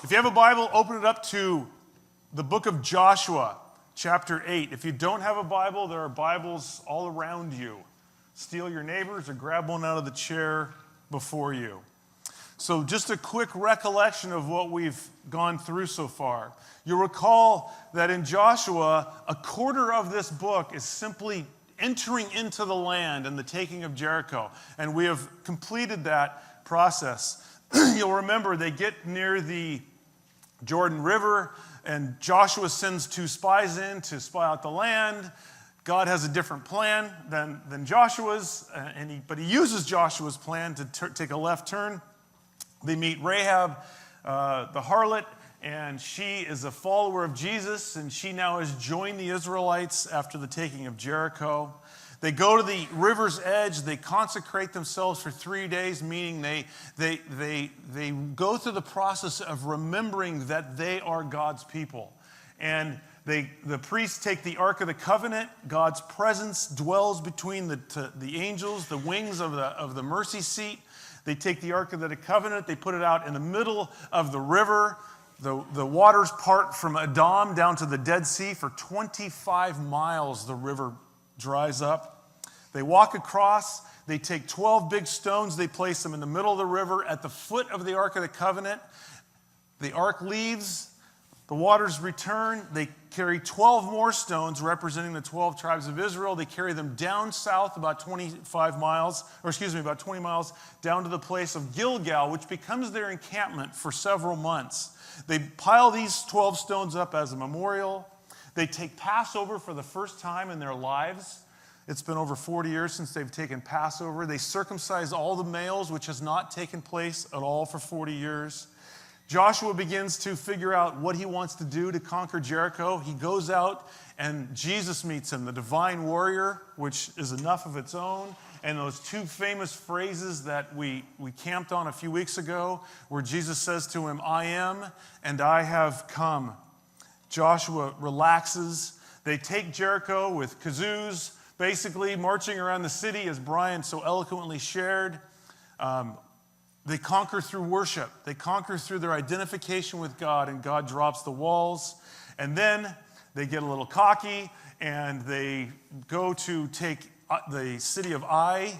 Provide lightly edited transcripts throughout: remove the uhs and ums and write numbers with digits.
If you have a Bible, open it up to the book of Joshua, chapter 8. If you don't have a Bible, there are Bibles all around you. Steal your neighbor's or grab one out of the chair before you. So just a quick recollection of what we've gone through so far. You'll recall that in Joshua, a quarter of this book is simply entering into the land and the taking of Jericho. And we have completed that process. You'll remember they get near the Jordan River, and Joshua sends 2 spies in to spy out the land. God has a different plan than Joshua's, but he uses Joshua's plan to take a left turn. They meet Rahab, the harlot, and she is a follower of Jesus, and she now has joined the Israelites after the taking of Jericho. They go to the river's edge. They consecrate themselves for 3 days, meaning they go through the process of remembering that they are God's people. And the priests take the Ark of the Covenant. God's presence dwells between the angels, the wings of the mercy seat. They take the Ark of the Covenant. They put it out in the middle of the river. The waters part from Edom down to the Dead Sea. For 25 miles, the river dries up. They walk across. They take 12 big stones. They place them in the middle of the river at the foot of the Ark of the Covenant. The Ark leaves. The waters return. They carry 12 more stones representing the 12 tribes of Israel. They carry them down south about 20 miles down to the place of Gilgal, which becomes their encampment for several months. They pile these 12 stones up as a memorial. They take Passover for the first time in their lives. It's been over 40 years since they've taken Passover. They circumcise all the males, which has not taken place at all for 40 years. Joshua begins to figure out what he wants to do to conquer Jericho. He goes out and Jesus meets him, the divine warrior, which is enough of its own. And those 2 famous phrases that we camped on a few weeks ago, where Jesus says to him, "I am and I have come." Joshua relaxes. They take Jericho with kazoos, basically marching around the city, as Brian so eloquently shared. They conquer through worship. They conquer through their identification with God, and God drops the walls. And then they get a little cocky, and they go to take the city of Ai,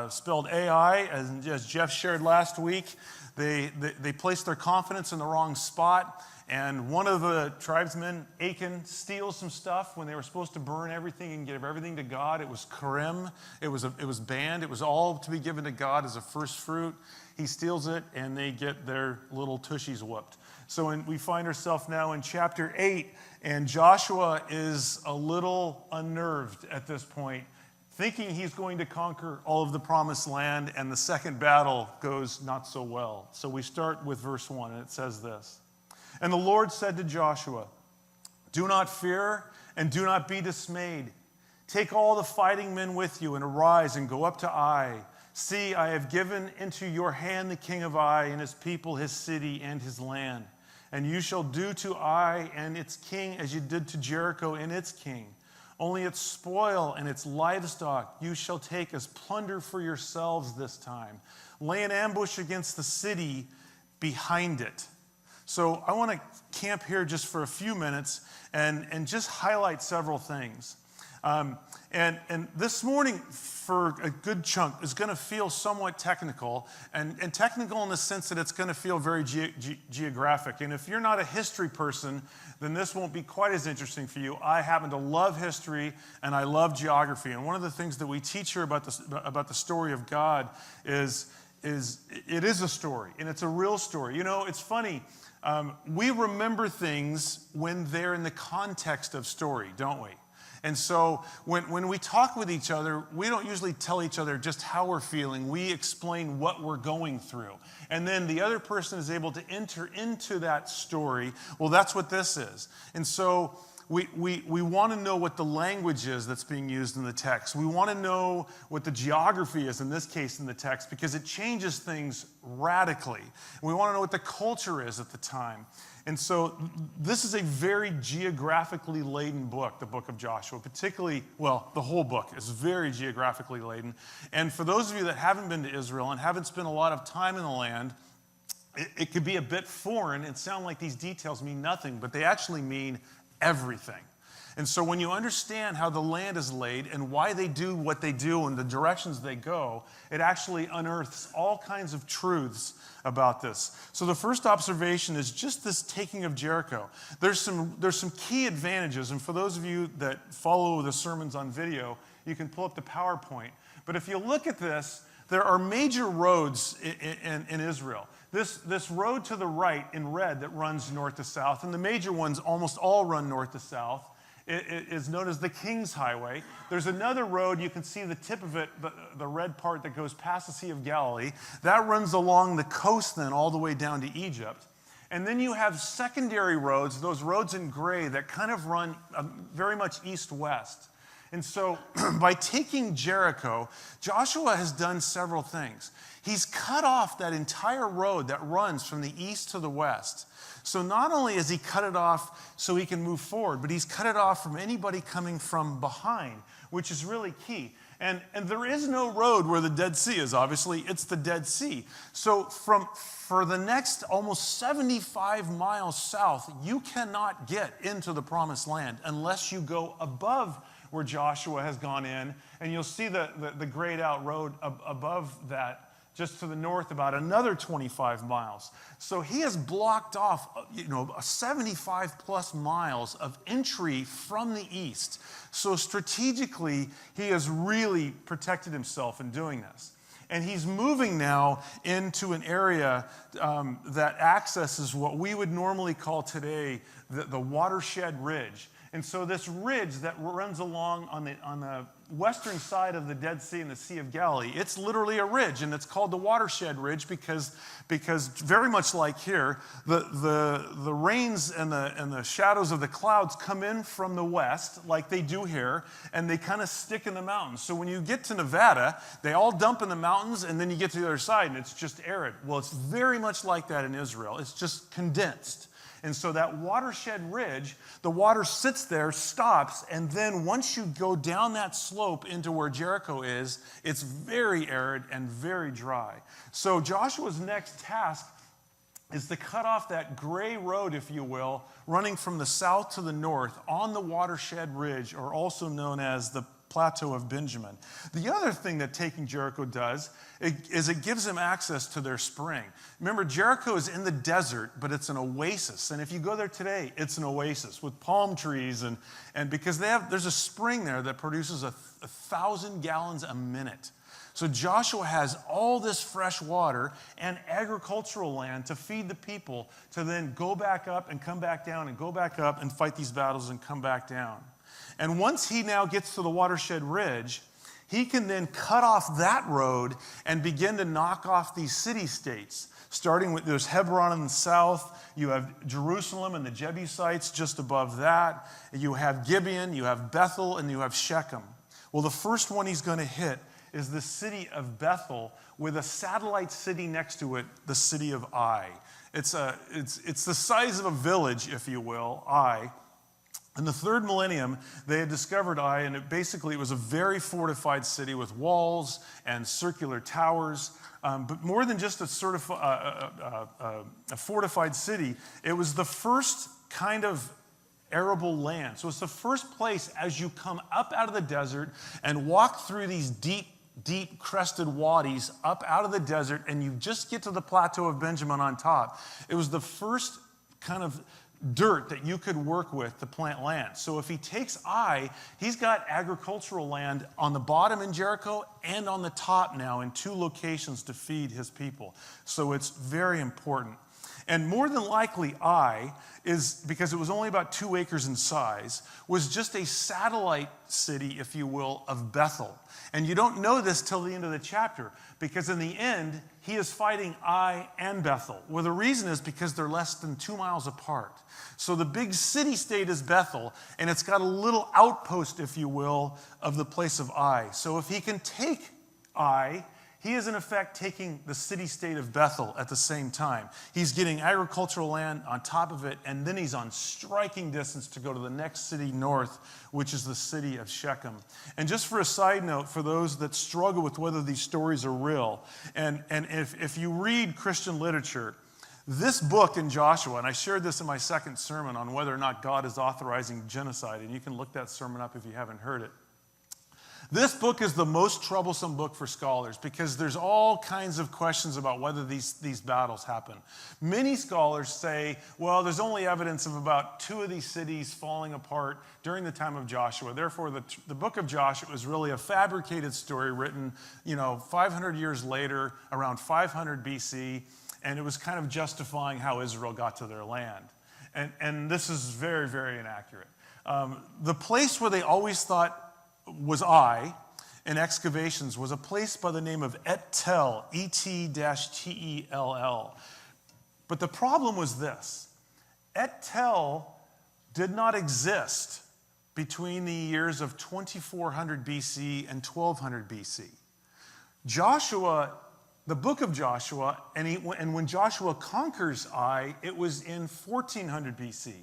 spelled Ai, as Jeff shared last week. They place their confidence in the wrong spot. And one of the tribesmen, Achan, steals some stuff when they were supposed to burn everything and give everything to God. It was Karim. It was banned. It was all to be given to God as a first fruit. He steals it, and they get their little tushies whooped. So we find ourselves now in chapter 8, and Joshua is a little unnerved at this point, thinking he's going to conquer all of the promised land, and the second battle goes not so well. So we start with verse 1, and it says this. And the Lord said to Joshua, "Do not fear and do not be dismayed. Take all the fighting men with you and arise and go up to Ai. See, I have given into your hand the king of Ai and his people, his city, and his land. And you shall do to Ai and its king as you did to Jericho and its king. Only its spoil and its livestock you shall take as plunder for yourselves this time. Lay an ambush against the city behind it." So I want to camp here just for a few minutes and just highlight several things. And this morning, for a good chunk, is going to feel somewhat technical, and technical in the sense that it's going to feel very geographic. And if you're not a history person, then this won't be quite as interesting for you. I happen to love history, and I love geography. And one of the things that we teach here about the story of God is it is a story, and it's a real story. You know, it's funny. We remember things when they're in the context of story, don't we? And so when we talk with each other, we don't usually tell each other just how we're feeling. We explain what we're going through. And then the other person is able to enter into that story. Well, that's what this is. And so we want to know what the language is that's being used in the text. We want to know what the geography is, in this case, in the text, because it changes things radically. We want to know what the culture is at the time. And so this is a very geographically laden book, the book of Joshua, particularly, well, the whole book is very geographically laden. And for those of you that haven't been to Israel and haven't spent a lot of time in the land, it could be a bit foreign and sound like these details mean nothing, but they actually mean everything. And so when you understand how the land is laid and why they do what they do and the directions they go, it actually unearths all kinds of truths about this. So the first observation is just this taking of Jericho. There's some key advantages, and for those of you that follow the sermons on video, you can pull up the PowerPoint. But if you look at this, there are major roads in Israel. This road to the right in red that runs north to south, and the major ones almost all run north to south, it is known as the King's Highway. There's another road, you can see the tip of it, the red part that goes past the Sea of Galilee. That runs along the coast then all the way down to Egypt. And then you have secondary roads, those roads in gray that kind of run very much east-west. And so by taking Jericho, Joshua has done several things. He's cut off that entire road that runs from the east to the west. So not only has he cut it off so he can move forward, but he's cut it off from anybody coming from behind, which is really key. And there is no road where the Dead Sea is, obviously. It's the Dead Sea. So for the next almost 75 miles south, you cannot get into the Promised Land unless you go above where Joshua has gone in. And you'll see the grayed out road above that, just to the north, about another 25 miles. So he has blocked off, 75 plus miles of entry from the east. So strategically, he has really protected himself in doing this. And he's moving now into an area that accesses what we would normally call today the watershed ridge. And so this ridge that runs along on the western side of the Dead Sea and the Sea of Galilee, it's literally a ridge, and it's called the watershed ridge because very much like here, the rains and the shadows of the clouds come in from the west, like they do here, and they kind of stick in the mountains. So when you get to Nevada, they all dump in the mountains, and then you get to the other side, and it's just arid. Well, it's very much like that in Israel. It's just condensed. And so that watershed ridge, the water sits there, stops, and then once you go down that slope into where Jericho is, it's very arid and very dry. So Joshua's next task is to cut off that gray road, if you will, running from the south to the north on the watershed ridge, or also known as the Plateau of Benjamin. The other thing that taking Jericho does is it gives them access to their spring. Remember, Jericho is in the desert, but it's an oasis. And if you go there today, it's an oasis with palm trees. And because there's a spring there that produces 1,000 gallons a minute. So Joshua has all this fresh water and agricultural land to feed the people to then go back up and come back down and go back up and fight these battles and come back down. And once he now gets to the watershed ridge, he can then cut off that road and begin to knock off these city-states. Starting with, there's Hebron in the south, you have Jerusalem and the Jebusites just above that, you have Gibeon, you have Bethel, and you have Shechem. Well, the first one he's going to hit is the city of Bethel with a satellite city next to it, the city of Ai. It's the size of a village, if you will, Ai. In the third millennium, they had discovered Ai, and it was a very fortified city with walls and circular towers. But more than just a fortified city, it was the first kind of arable land. So it's the first place as you come up out of the desert and walk through these deep crested wadis up out of the desert, and you just get to the Plateau of Benjamin on top. It was the first kind of dirt that you could work with to plant land. So if he takes Ai, he's got agricultural land on the bottom in Jericho and on the top now in two locations to feed his people. So it's very important. And more than likely, Ai is, because it was only about 2 acres in size, was just a satellite city, if you will, of Bethel. And you don't know this till the end of the chapter, because in the end, he is fighting Ai and Bethel. Well, the reason is because they're less than 2 miles apart. So the big city-state is Bethel, and it's got a little outpost, if you will, of the place of Ai. So if he can take Ai, he is in effect taking the city-state of Bethel at the same time. He's getting agricultural land on top of it, and then he's on striking distance to go to the next city north, which is the city of Shechem. And just for a side note, for those that struggle with whether these stories are real, and if you read Christian literature, This book in Joshua, and I shared this in my second sermon on whether or not God is authorizing genocide, and you can look that sermon up if you haven't heard it. This book is the most troublesome book for scholars because there's all kinds of questions about whether these battles happen. Many scholars say, well, there's only evidence of about 2 of these cities falling apart during the time of Joshua. Therefore, the book of Joshua is really a fabricated story written, 500 years later, around 500 BC, and it was kind of justifying how Israel got to their land. And this is very, very inaccurate. The place where they always thought was Ai in excavations was a place by the name of Et-Tel, E-T-T-E-L-L. But the problem was this. Et-Tel did not exist between the years of 2400 BC and 1200 BC. Joshua, the book of Joshua, and when Joshua conquers Ai, it was in 1400 BC.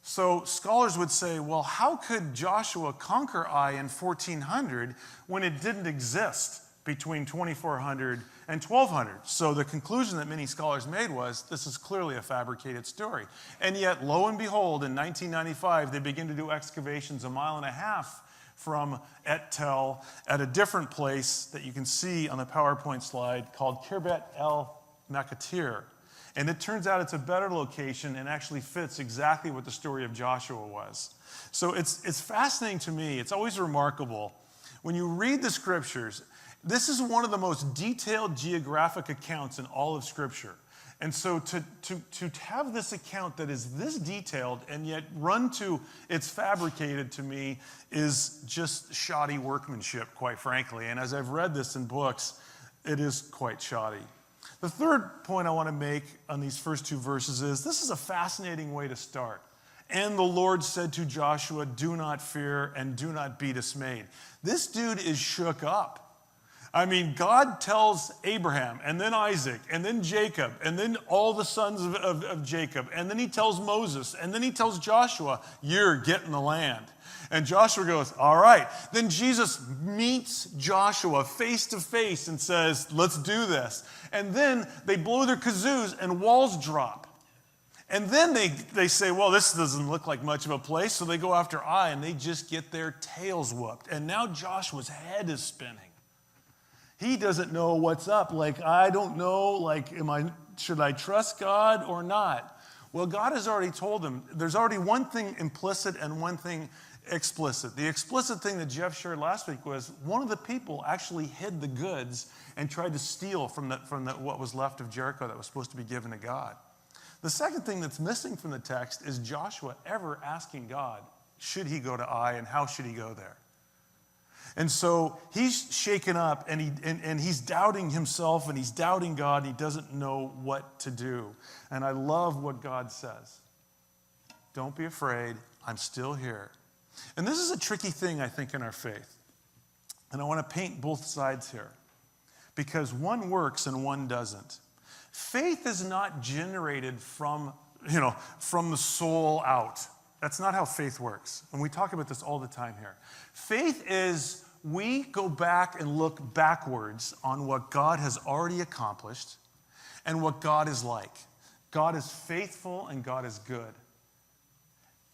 So scholars would say, well, how could Joshua conquer Ai in 1400 when it didn't exist between 2400 and 1200? So the conclusion that many scholars made was, this is clearly a fabricated story. And yet, lo and behold, in 1995, they begin to do excavations 1.5 miles from Et-Tel at a different place that you can see on the PowerPoint slide called Kirbet El Makatir. And it turns out it's a better location and actually fits exactly what the story of Joshua was. So it's fascinating to me. It's always remarkable. When you read the scriptures, this is one of the most detailed geographic accounts in all of Scripture. And so to have this account that is this detailed and yet run to it's fabricated, to me, is just shoddy workmanship, quite frankly. And as I've read this in books, it is quite shoddy. The third point I want to make on these first 2 verses is this is a fascinating way to start. And the Lord said to Joshua, do not fear and do not be dismayed. This dude is shook up. I mean, God tells Abraham, and then Isaac, and then Jacob, and then all the sons of Jacob, and then he tells Moses, and then he tells Joshua, you're getting the land. And Joshua goes, all right. Then Jesus meets Joshua face to face and says, let's do this. And then they blow their kazoos and walls drop. And then they say, well, this doesn't look like much of a place. So they go after Ai, and they just get their tails whooped. And now Joshua's head is spinning. He doesn't know what's up. Like, I don't know, should I trust God or not? Well, God has already told him. There's already one thing implicit and one thing explicit. The explicit thing that Jeff shared last week was one of the people actually hid the goods and tried to steal from what was left of Jericho that was supposed to be given to God. The second thing that's missing from the text is Joshua ever asking God, should he go to Ai and how should he go there? And so he's shaken up and he's doubting himself and he's doubting God. And he doesn't know what to do. And I love what God says. Don't be afraid. I'm still here. And this is a tricky thing, I think, in our faith. And I want to paint both sides here. Because one works and one doesn't. Faith is not generated from the soul out. That's not how faith works. And we talk about this all the time here. Faith is we go back and look backwards on what God has already accomplished and what God is like. God is faithful and God is good.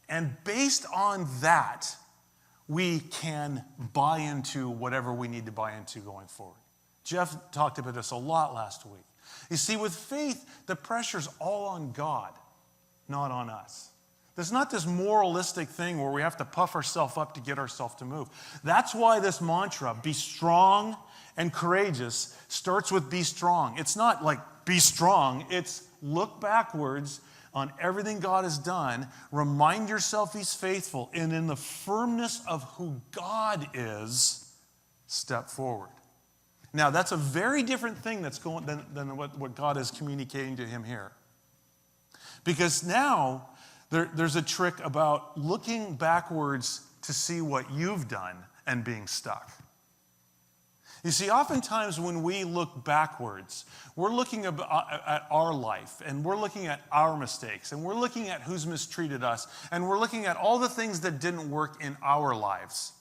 And based on that, we can buy into whatever we need to buy into going forward. Jeff talked about this a lot last week. You see, with faith, the pressure's all on God, not on us. There's not this moralistic thing where we have to puff ourselves up to get ourselves to move. That's why this mantra, be strong and courageous, starts with be strong. It's not like be strong. It's look backwards on everything God has done. Remind yourself he's faithful. And in the firmness of who God is, step forward. Now, that's a very different thing than what God is communicating to him here. Because now, there's a trick about looking backwards to see what you've done and being stuck. You see, oftentimes when we look backwards, we're looking at our life, and we're looking at our mistakes, and we're looking at who's mistreated us, and we're looking at all the things that didn't work in our lives.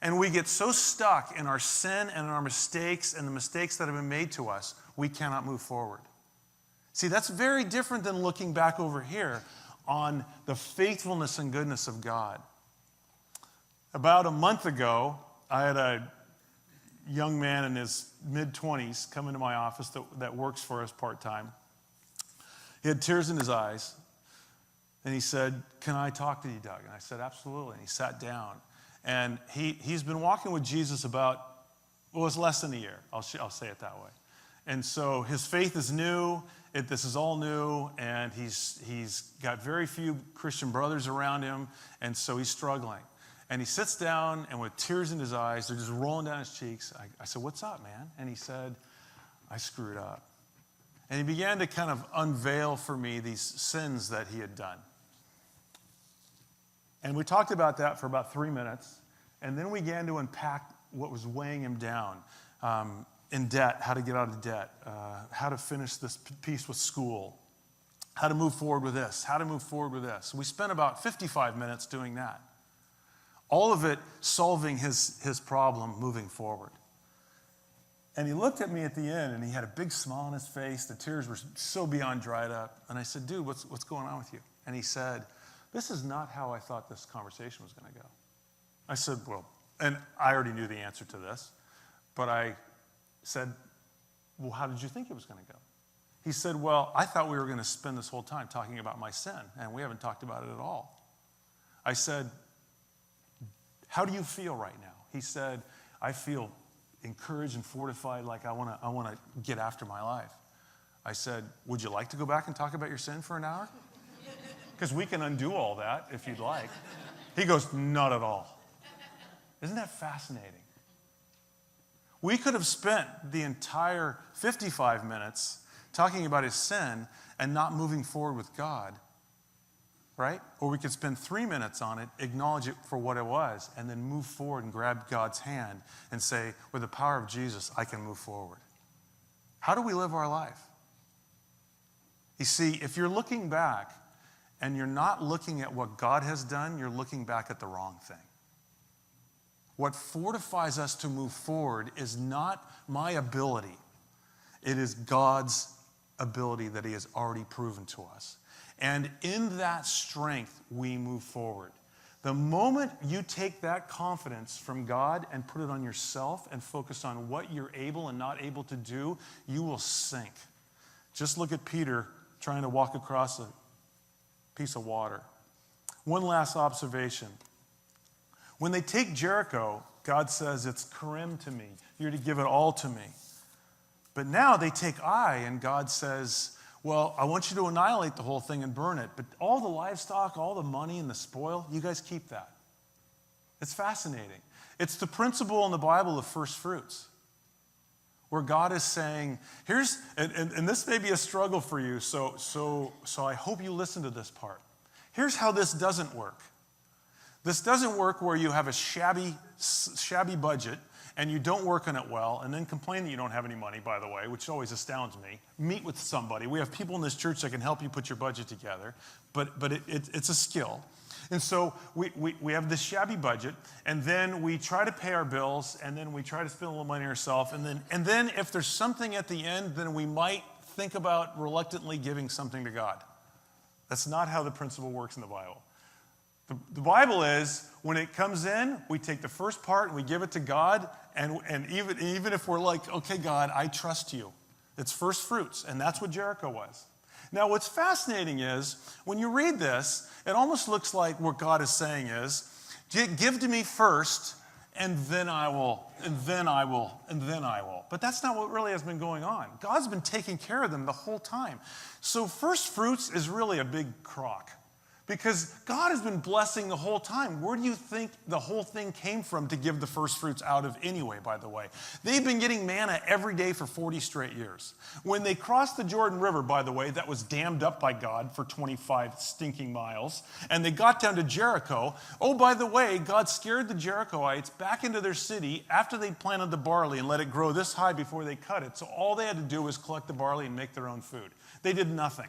And we get so stuck in our sin and in our mistakes and the mistakes that have been made to us, we cannot move forward. See, that's very different than looking back over here on the faithfulness and goodness of God. About a month ago, I had a young man in his mid-20s come into my office that works for us part-time. He had tears in his eyes, and he said, "Can I talk to you, Doug?" And I said, "Absolutely." And he sat down. And he's been walking with Jesus about, well, it's less than a year. I'll say it that way. And so his faith is new. This is all new, and he's got very few Christian brothers around him, and so he's struggling. And he sits down, and with tears in his eyes, they're just rolling down his cheeks. I said, "What's up, man?" And he said, "I screwed up." And he began to kind of unveil for me these sins that he had done. And we talked about that for about 3 minutes, and then we began to unpack what was weighing him down. In debt, how to get out of debt, how to finish this piece with school, how to move forward with this, how to move forward with this. We spent about 55 minutes doing that. All of it solving his problem moving forward. And he looked at me at the end, and he had a big smile on his face. The tears were so beyond dried up. And I said, "Dude, what's going on with you?" And he said, "This is not how I thought this conversation was going to go." I said, "Well," and I already knew the answer to this, but I said, "Well, how did you think it was going to go?" He said, "Well, I thought we were going to spend this whole time talking about my sin, and we haven't talked about it at all." I said, "How do you feel right now?" He said, "I feel encouraged and fortified, like I want to get after my life." I said, "Would you like to go back and talk about your sin for an hour? Because we can undo all that if you'd like." He goes, "Not at all." Isn't that fascinating? We could have spent the entire 55 minutes talking about his sin and not moving forward with God, right? Or we could spend 3 minutes on it, acknowledge it for what it was, and then move forward and grab God's hand and say, with the power of Jesus, I can move forward. How do we live our life? You see, if you're looking back and you're not looking at what God has done, you're looking back at the wrong thing. What fortifies us to move forward is not my ability. It is God's ability that he has already proven to us. And in that strength, we move forward. The moment you take that confidence from God and put it on yourself and focus on what you're able and not able to do, you will sink. Just look at Peter trying to walk across a piece of water. One last observation. When they take Jericho, God says, "It's Karim to me. You're to give it all to me." But now they take Ai, and God says, "Well, I want you to annihilate the whole thing and burn it. But all the livestock, all the money and the spoil, you guys keep that." It's fascinating. It's the principle in the Bible of first fruits, where God is saying, here's, and this may be a struggle for you, so I hope you listen to this part. Here's how this doesn't work. This doesn't work where you have a shabby budget and you don't work on it well and then complain that you don't have any money, by the way, which always astounds me. Meet with somebody. We have people in this church that can help you put your budget together, but it's a skill. And so we have this shabby budget, and then we try to pay our bills, and then we try to spend a little money ourselves, and then if there's something at the end, then we might think about reluctantly giving something to God. That's not how the principle works in the Bible. The Bible is, when it comes in, we take the first part and we give it to God, and even if we're like, "Okay, God, I trust you." It's first fruits, and that's what Jericho was. Now, what's fascinating is, when you read this, it almost looks like what God is saying is, "Give to me first, and then I will, and then I will, and then I will." But that's not what really has been going on. God's been taking care of them the whole time. So first fruits is really a big crock. Because God has been blessing the whole time. Where do you think the whole thing came from to give the first fruits out of anyway, by the way? They've been getting manna every day for 40 straight years. When they crossed the Jordan River, by the way, that was dammed up by God for 25 stinking miles, and they got down to Jericho, oh, by the way, God scared the Jerichoites back into their city after they planted the barley and let it grow this high before they cut it. So all they had to do was collect the barley and make their own food. They did nothing.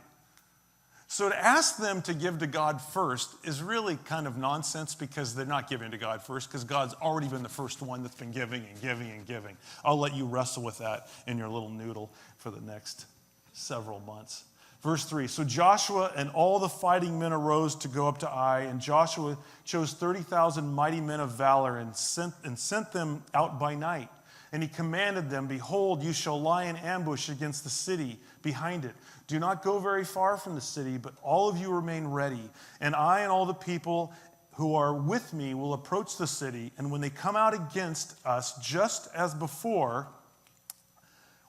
So to ask them to give to God first is really kind of nonsense, because they're not giving to God first, because God's already been the first one that's been giving and giving and giving. I'll let you wrestle with that in your little noodle for the next several months. Verse 3, so Joshua and all the fighting men arose to go up to Ai, and Joshua chose 30,000 mighty men of valor and sent them out by night. And he commanded them, behold, you shall lie in ambush against the city behind it. Do not go very far from the city, but all of you remain ready. And I and all the people who are with me will approach the city, and when they come out against us, just as before,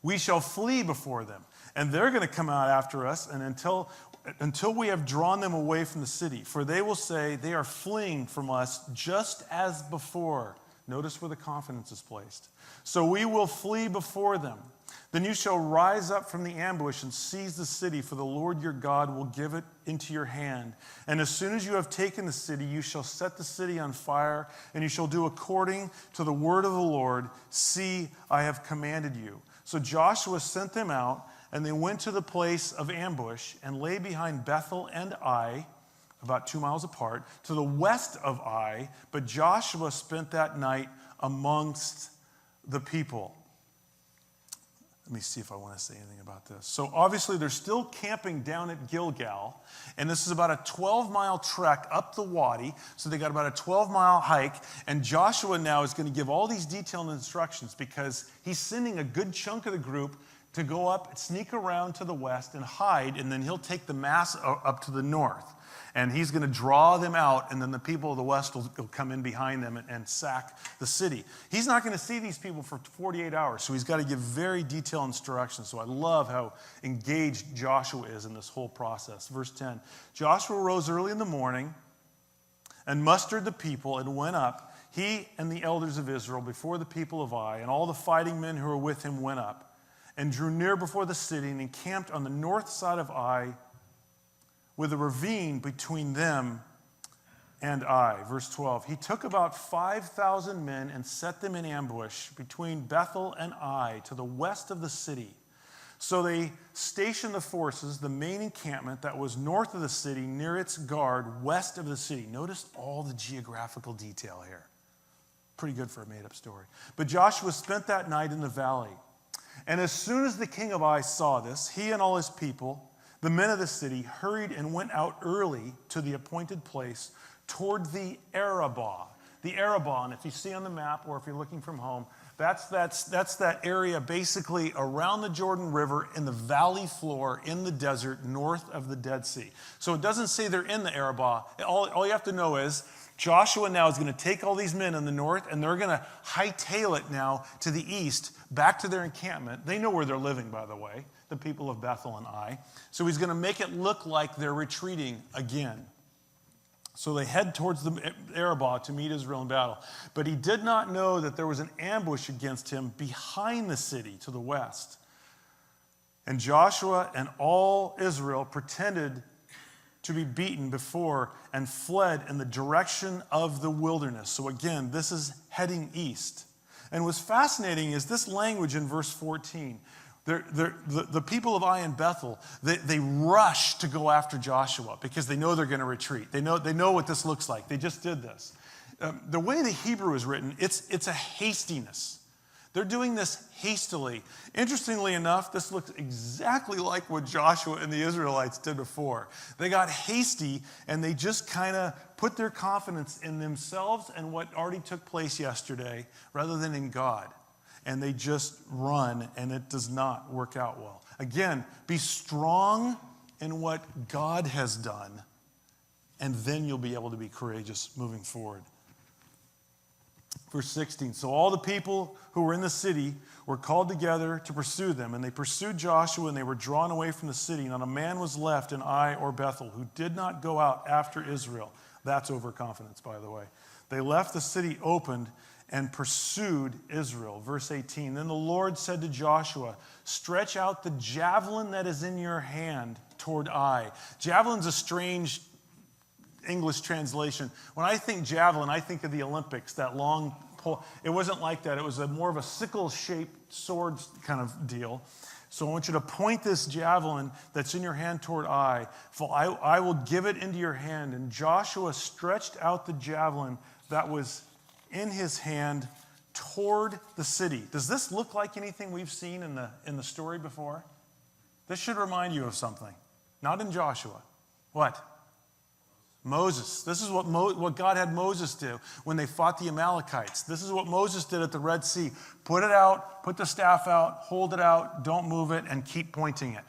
we shall flee before them. And they're going to come out after us and until we have drawn them away from the city. For they will say, they are fleeing from us just as before. Notice where the confidence is placed. So we will flee before them. Then you shall rise up from the ambush and seize the city, for the Lord your God will give it into your hand. And as soon as you have taken the city, you shall set the city on fire, and you shall do according to the word of the Lord. See, I have commanded you. So Joshua sent them out, and they went to the place of ambush and lay behind Bethel and Ai, about 2 miles apart, to the west of Ai. But Joshua spent that night amongst the people. Let me see if I want to say anything about this. So obviously they're still camping down at Gilgal, and this is about a 12-mile trek up the Wadi. So they got about a 12-mile hike, and Joshua now is going to give all these detailed instructions because he's sending a good chunk of the group to go up, sneak around to the west and hide, and then he'll take the mass up to the north. And he's going to draw them out, and then the people of the west will come in behind them and sack the city. He's not going to see these people for 48 hours, so he's got to give very detailed instructions. So I love how engaged Joshua is in this whole process. Verse 10, Joshua rose early in the morning and mustered the people and went up, he and the elders of Israel, before the people of Ai, and all the fighting men who were with him went up and drew near before the city and encamped on the north side of Ai, with a ravine between them and Ai. Verse 12, he took about 5,000 men and set them in ambush between Bethel and Ai to the west of the city. So they stationed the forces, the main encampment that was north of the city, near its guard, west of the city. Notice all the geographical detail here. Pretty good for a made-up story. But Joshua spent that night in the valley. And as soon as the king of Ai saw this, he and all his people, the men of the city, hurried and went out early to the appointed place toward the Arabah. The Arabah, and if you see on the map or if you're looking from home, that's that area basically around the Jordan River in the valley floor in the desert north of the Dead Sea. So it doesn't say they're in the Arabah. All you have to know is Joshua now is going to take all these men in the north, and they're going to hightail it now to the east, back to their encampment. They know where they're living, by the way, the people of Bethel and Ai. So he's going to make it look like they're retreating again. So they head towards the Arabah to meet Israel in battle. But he did not know that there was an ambush against him behind the city to the west. And Joshua and all Israel pretended to be beaten before and fled in the direction of the wilderness. So again, this is heading east. And what's fascinating is this language in verse 14. The people of Ai and Bethel, they rush to go after Joshua because they know they're going to retreat. They know what this looks like. They just did this. The way the Hebrew is written, it's a hastiness. They're doing this hastily. Interestingly enough, this looks exactly like what Joshua and the Israelites did before. They got hasty, and they just kind of put their confidence in themselves and what already took place yesterday rather than in God. And they just run, and it does not work out well. Again, be strong in what God has done, and then you'll be able to be courageous moving forward. Verse 16, so all the people who were in the city were called together to pursue them, and they pursued Joshua, and they were drawn away from the city. Not a man was left in Ai or Bethel who did not go out after Israel. That's overconfidence, by the way. They left the city opened and pursued Israel. Verse 18, then the Lord said to Joshua, stretch out the javelin that is in your hand toward Ai. Javelin's a strange English translation. When I think javelin, I think of the Olympics, that long pole. It wasn't like that. It was more of a sickle-shaped sword kind of deal. So I want you to point this javelin that's in your hand toward Ai, for I will give it into your hand. And Joshua stretched out the javelin that was in his hand toward the city. Does this look like anything we've seen in the story before? This should remind you of something. Not in Joshua. What? Moses. This is what God had Moses do when they fought the Amalekites. This is what Moses did at the Red Sea. Put it out, put the staff out, hold it out, don't move it, and keep pointing it.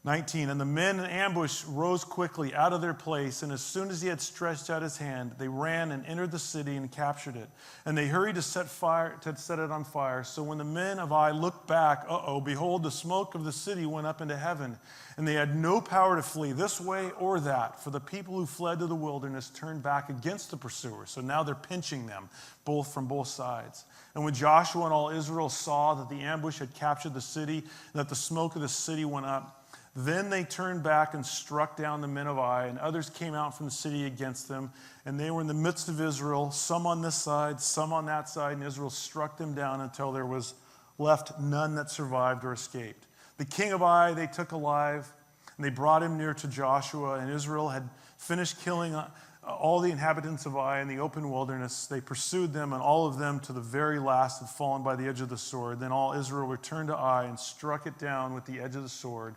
19, and the men in ambush rose quickly out of their place, and as soon as he had stretched out his hand, they ran and entered the city and captured it. And they hurried to set it on fire. So when the men of Ai looked back, behold, the smoke of the city went up into heaven, and they had no power to flee this way or that, for the people who fled to the wilderness turned back against the pursuers. So now they're pinching them from both sides. And when Joshua and all Israel saw that the ambush had captured the city, and that the smoke of the city went up, then they turned back and struck down the men of Ai, and others came out from the city against them. And they were in the midst of Israel, some on this side, some on that side, and Israel struck them down until there was left none that survived or escaped. The king of Ai they took alive, and they brought him near to Joshua, and Israel had finished killing all the inhabitants of Ai in the open wilderness. They pursued them, and all of them to the very last had fallen by the edge of the sword. Then all Israel returned to Ai and struck it down with the edge of the sword.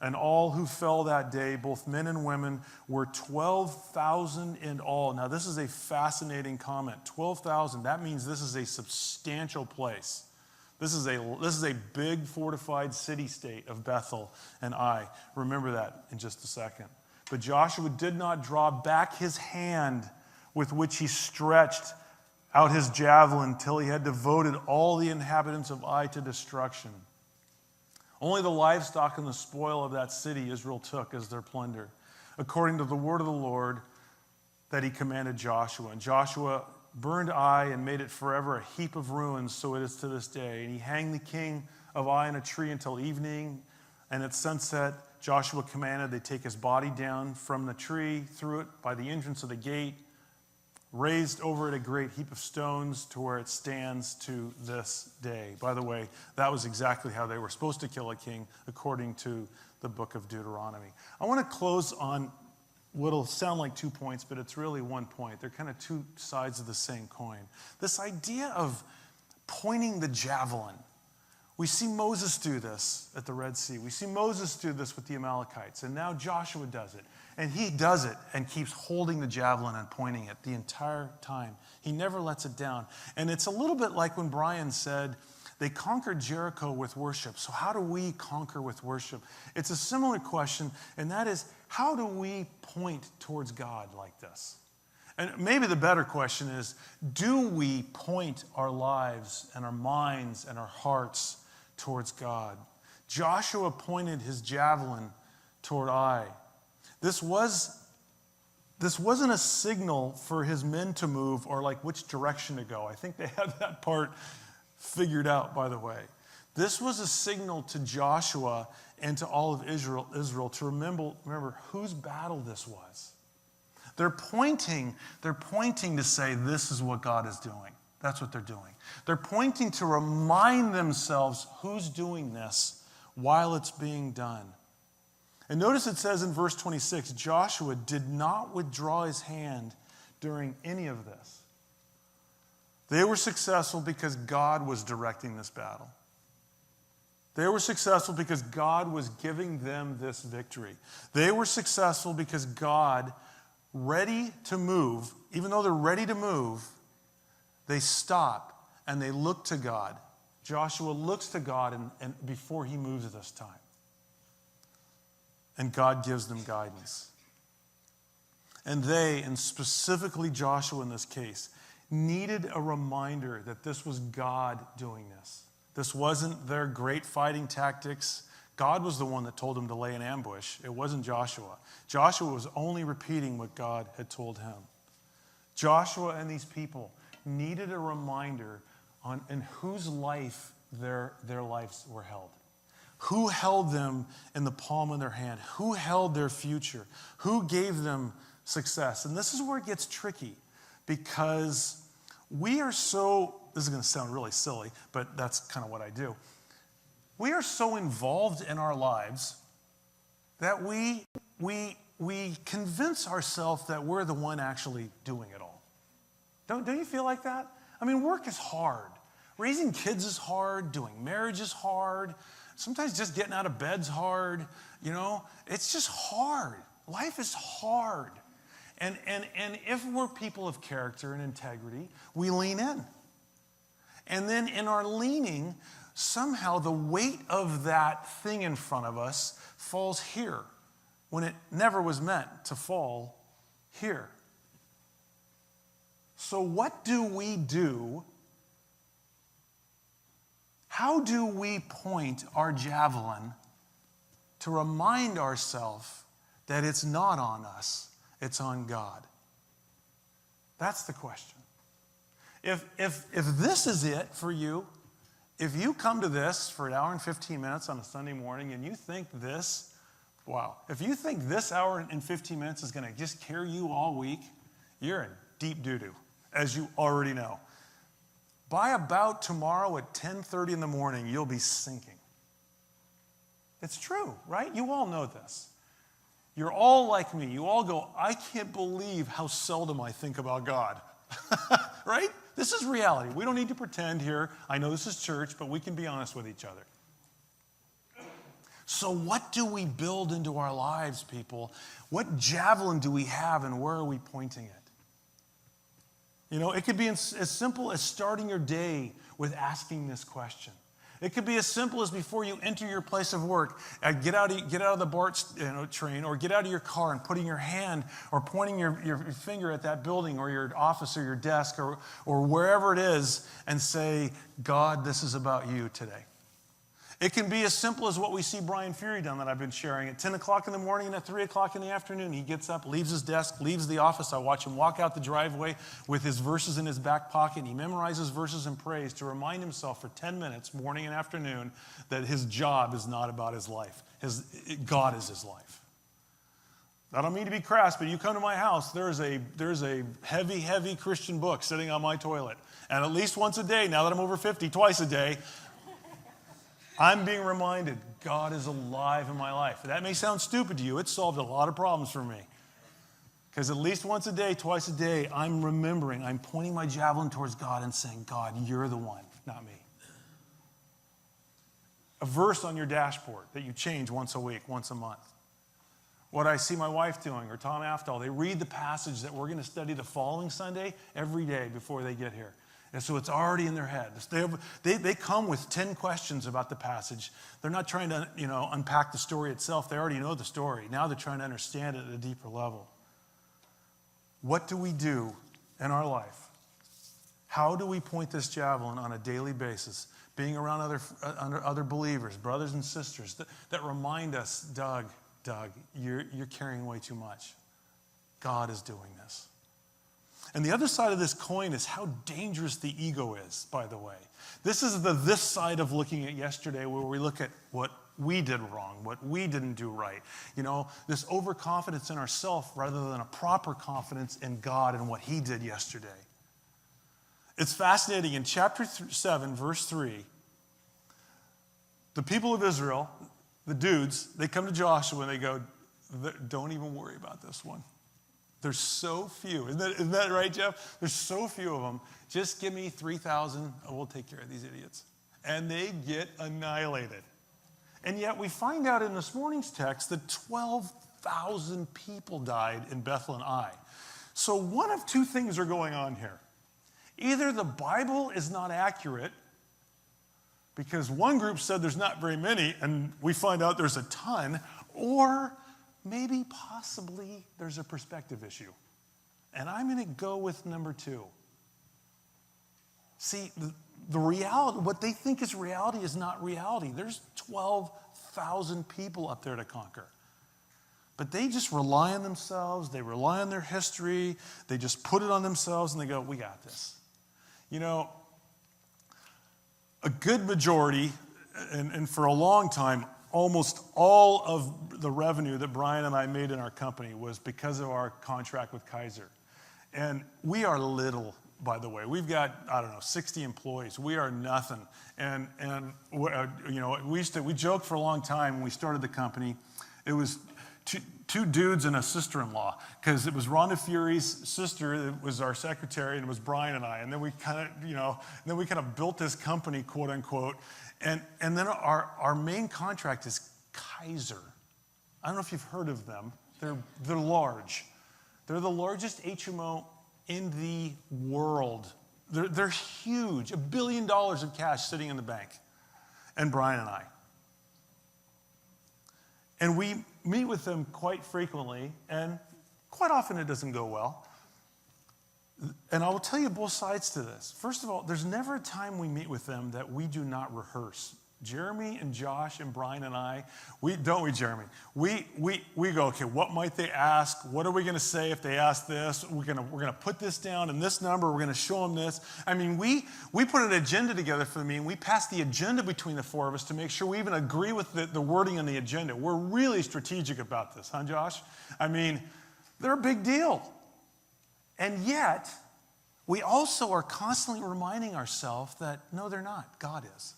And all who fell that day, both men and women, were 12,000 in all. Now, this is a fascinating comment. 12,000, that means this is a substantial place. This is a big fortified city-state of Bethel and Ai. Remember that in just a second. But Joshua did not draw back his hand with which he stretched out his javelin till he had devoted all the inhabitants of Ai to destruction. Only the livestock and the spoil of that city Israel took as their plunder, according to the word of the Lord that he commanded Joshua. And Joshua burned Ai and made it forever a heap of ruins, so it is to this day. And he hanged the king of Ai in a tree until evening, and at sunset Joshua commanded they take his body down from the tree, threw it by the entrance of the gate, raised over it a great heap of stones to where it stands to this day. By the way, that was exactly how they were supposed to kill a king, according to the book of Deuteronomy. I want to close on what will sound like 2 points, but it's really 1 point. They're kind of two sides of the same coin. This idea of pointing the javelin. We see Moses do this at the Red Sea. We see Moses do this with the Amalekites, and now Joshua does it. And he does it and keeps holding the javelin and pointing it the entire time. He never lets it down. And it's a little bit like when Brian said, they conquered Jericho with worship. So how do we conquer with worship? It's a similar question, and that is, how do we point towards God like this? And maybe the better question is, do we point our lives and our minds and our hearts towards God? Joshua pointed his javelin toward Ai. This wasn't a signal for his men to move or like which direction to go. I think they had that part figured out, by the way. This was a signal to Joshua and to all of Israel to remember whose battle this was. They're pointing to say this is what God is doing. That's what they're doing. They're pointing to remind themselves who's doing this while it's being done. And notice it says in verse 26, Joshua did not withdraw his hand during any of this. They were successful because God was directing this battle. They were successful because God was giving them this victory. They were successful because God, ready to move, even though they're ready to move, they stop and they look to God. Joshua looks to God and before he moves this time. And God gives them guidance. And they, and specifically Joshua in this case, needed a reminder that this was God doing this. This wasn't their great fighting tactics. God was the one that told them to lay an ambush. It wasn't Joshua. Joshua was only repeating what God had told him. Joshua and these people needed a reminder on in whose life their lives were held. Who held them in the palm of their hand? Who held their future? Who gave them success? And this is where it gets tricky because we are so, this is going to sound really silly, but that's kind of what I do. We are so involved in our lives that we convince ourselves that we're the one actually doing it all. Don't you feel like that? I mean, work is hard. Raising kids is hard. Doing marriage is hard. Sometimes just getting out of bed's hard. It's just hard. Life is hard. And if we're people of character and integrity, we lean in. And then in our leaning, somehow the weight of that thing in front of us falls here when it never was meant to fall here. So what do we do? How do we point our javelin to remind ourselves that it's not on us, it's on God? That's the question. If this is it for you, if you come to this for an hour and 15 minutes on a Sunday morning and you think this, if you think this hour and 15 minutes is going to just carry you all week, you're in deep doo-doo, as you already know. By about tomorrow at 10:30 in the morning, you'll be sinking. It's true, right? You all know this. You're all like me. You all go, I can't believe how seldom I think about God. Right? This is reality. We don't need to pretend here. I know this is church, but we can be honest with each other. So what do we build into our lives, people? What javelin do we have, and where are we pointing it? It could be as simple as starting your day with asking this question. It could be as simple as before you enter your place of work, get out of the BART train, or get out of your car and putting your hand or pointing your finger at that building or your office or your desk or wherever it is and say, God, this is about you today. It can be as simple as what we see Brian Fury done that I've been sharing. At 10 o'clock in the morning and at 3 o'clock in the afternoon, he gets up, leaves his desk, leaves the office. I watch him walk out the driveway with his verses in his back pocket, and he memorizes verses and prays to remind himself for 10 minutes, morning and afternoon, that his job is not about his life. God is his life. I don't mean to be crass, but you come to my house, there's a heavy, heavy Christian book sitting on my toilet. And at least once a day, now that I'm over 50, twice a day, I'm being reminded God is alive in my life. That may sound stupid to you. It solved a lot of problems for me. Because at least once a day, twice a day, I'm remembering, I'm pointing my javelin towards God and saying, God, you're the one, not me. A verse on your dashboard that you change once a week, once a month. What I see my wife doing, or Tom Aftal, they read the passage that we're going to study the following Sunday every day before they get here. And so it's already in their head. They come with 10 questions about the passage. They're not trying to, unpack the story itself. They already know the story. Now they're trying to understand it at a deeper level. What do we do in our life? How do we point this javelin on a daily basis, being around other believers, brothers and sisters, that remind us, Doug, you're carrying way too much. God is doing this. And the other side of this coin is how dangerous the ego is, by the way. This is this side of looking at yesterday, where we look at what we did wrong, what we didn't do right. This overconfidence in ourselves rather than a proper confidence in God and what he did yesterday. It's fascinating. In chapter 7, verse 3, the people of Israel, the dudes, they come to Joshua and they go, don't even worry about this one. There's so few. Isn't that right, Jeff? There's so few of them. Just give me 3,000, and we'll take care of these idiots. And they get annihilated. And yet we find out in this morning's text that 12,000 people died in Bethel and Ai. So one of two things are going on here. Either the Bible is not accurate, because one group said there's not very many, and we find out there's a ton, or maybe, possibly, there's a perspective issue. And I'm going to go with number 2. See, the reality, what they think is reality is not reality. There's 12,000 people up there to conquer. But they just rely on themselves. They rely on their history. They just put it on themselves and they go, we got this. A good majority, and for a long time, almost all of the revenue that Brian and I made in our company was because of our contract with Kaiser. And we are little, by the way. We've got, 60 employees. We are nothing. And we joked for a long time when we started the company. It was, two dudes and a sister-in-law, because it was Rhonda Fury's sister that was our secretary, and it was Brian and I. And then we kind of built this company, quote unquote. And then our main contract is Kaiser. I don't know if you've heard of them. They're large. They're the largest HMO in the world. They're huge. $1 billion of cash sitting in the bank. And Brian and I. And we meet with them quite frequently, and quite often it doesn't go well. And I will tell you both sides to this. First of all, there's never a time we meet with them that we do not rehearse. Jeremy and Josh and Brian and I, don't we, Jeremy? We go, okay, what might they ask? What are we going to say if they ask this? We're going to put this down in this number. We're going to show them this. I mean, we put an agenda together for the meeting. We pass the agenda between the four of us to make sure we even agree with the wording on the agenda. We're really strategic about this, huh, Josh? I mean, they're a big deal. And yet, we also are constantly reminding ourselves that, no, they're not. God is.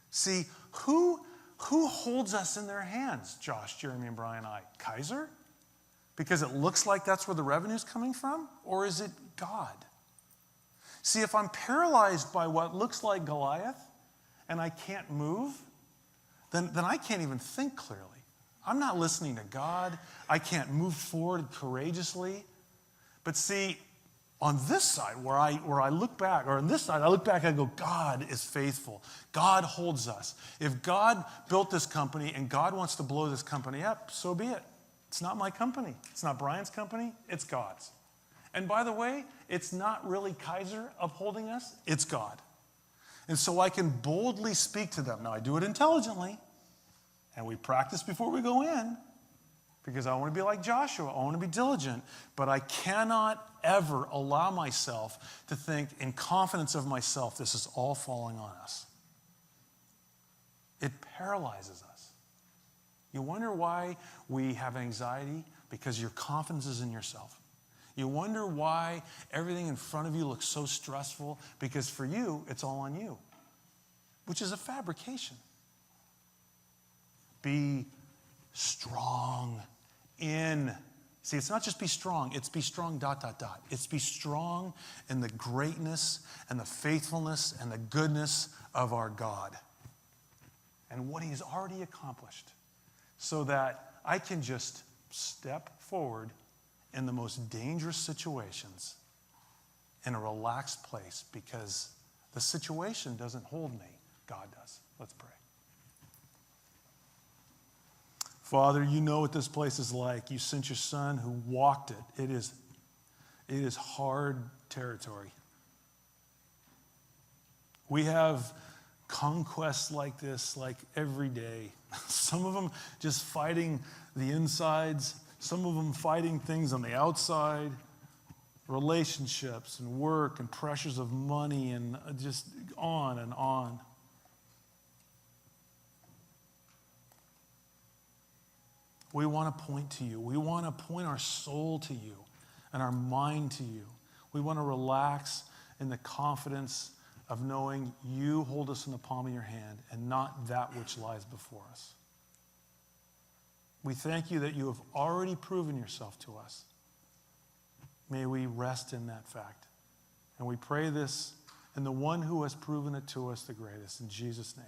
See, who holds us in their hands, Josh, Jeremy, and Brian and I? Kaiser? Because it looks like that's where the revenue's coming from? Or is it God? See, if I'm paralyzed by what looks like Goliath and I can't move, then I can't even think clearly. I'm not listening to God. I can't move forward courageously. But see, on this side, where I look back, or on this side, I look back and I go, God is faithful. God holds us. If God built this company and God wants to blow this company up, so be it. It's not my company. It's not Brian's company. It's God's. And by the way, it's not really Kaiser upholding us. It's God. And so I can boldly speak to them. Now, I do it intelligently, and we practice before we go in, because I want to be like Joshua. I want to be diligent. But I cannot ever allow myself to think in confidence of myself, this is all falling on us. It paralyzes us. You wonder why we have anxiety? Because your confidence is in yourself. You wonder why everything in front of you looks so stressful? Because for you, it's all on you, which is a fabrication. Be strong in. See, it's not just be strong, it's be strong ... It's be strong in the greatness and the faithfulness and the goodness of our God and what he's already accomplished, so that I can just step forward in the most dangerous situations in a relaxed place, because the situation doesn't hold me, God does. Let's pray. Father, you know what this place is like. You sent your son who walked it. It is hard territory. We have conquests like this like every day. Some of them just fighting the insides. Some of them fighting things on the outside. Relationships and work and pressures of money and just on and on. We want to point to you. We want to point our soul to you and our mind to you. We want to relax in the confidence of knowing you hold us in the palm of your hand and not that which lies before us. We thank you that you have already proven yourself to us. May we rest in that fact. And we pray this in the one who has proven it to us the greatest. In Jesus' name.